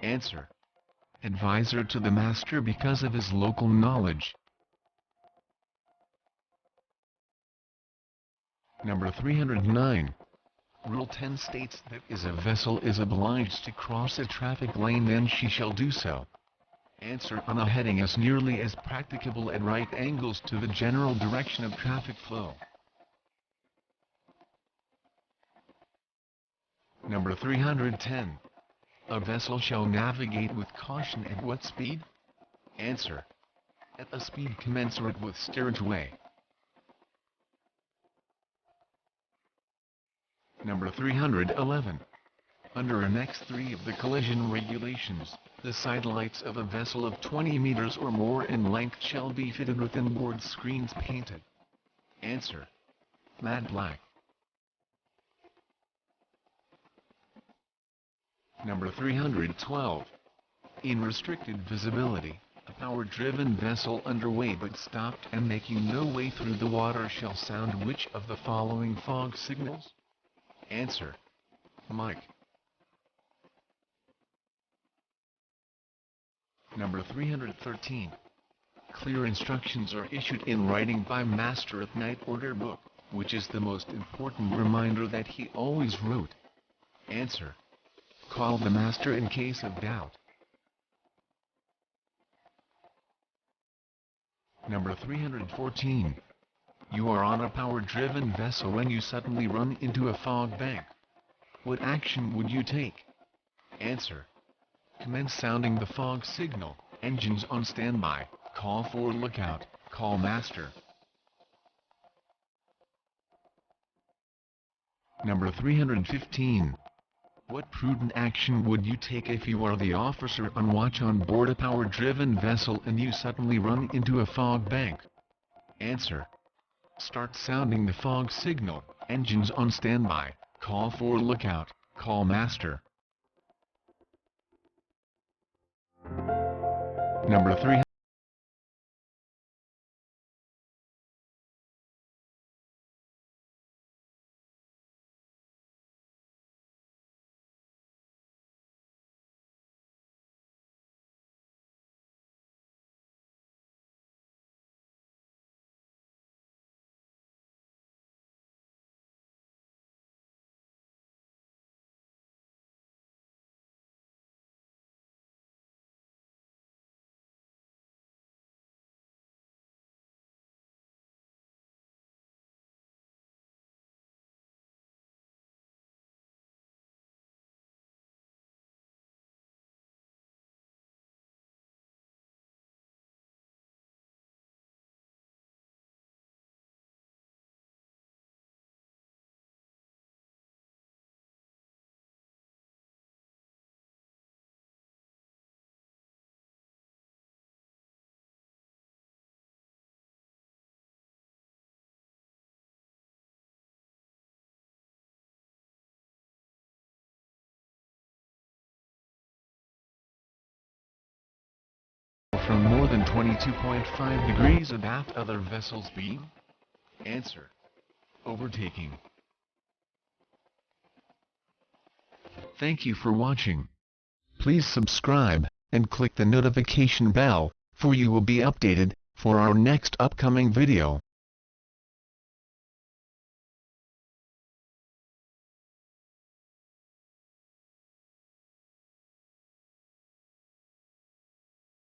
Answer. Advisor to the master because of his local knowledge. Number 309. Rule 10 states that if a vessel is obliged to cross a traffic lane, then she shall do so. Answer. On a heading as nearly as practicable at right angles to the general direction of traffic flow. Number 310. A vessel shall navigate with caution at what speed? Answer. At a speed commensurate with steerageway. Number 311. Under Annex 3 of the collision regulations, the sidelights of a vessel of 20 meters or more in length shall be fitted with inboard screens painted. Answer. Matte black. Number 312. In restricted visibility, a power-driven vessel underway but stopped and making no way through the water shall sound which of the following fog signals? Answer. Mic. Number 313. Clear instructions are issued in writing by master at night order book, which is the most important reminder that he always wrote. Answer. Call the master in case of doubt. Number 314. You are on a power-driven vessel when you suddenly run into a fog bank. What action would you take? Answer. Commence sounding the fog signal, engines on standby, call for lookout, call master. Number 315. What prudent action would you take if you are the officer on watch on board a power-driven vessel and you suddenly run into a fog bank? Answer. Start sounding the fog signal, engines on standby, call for lookout, call master. Number 3. From more than 22.5 degrees abaft other vessels beam? Answer. Overtaking. Thank you for watching. Please subscribe, and click the notification bell, for you will be updated, for our next upcoming video.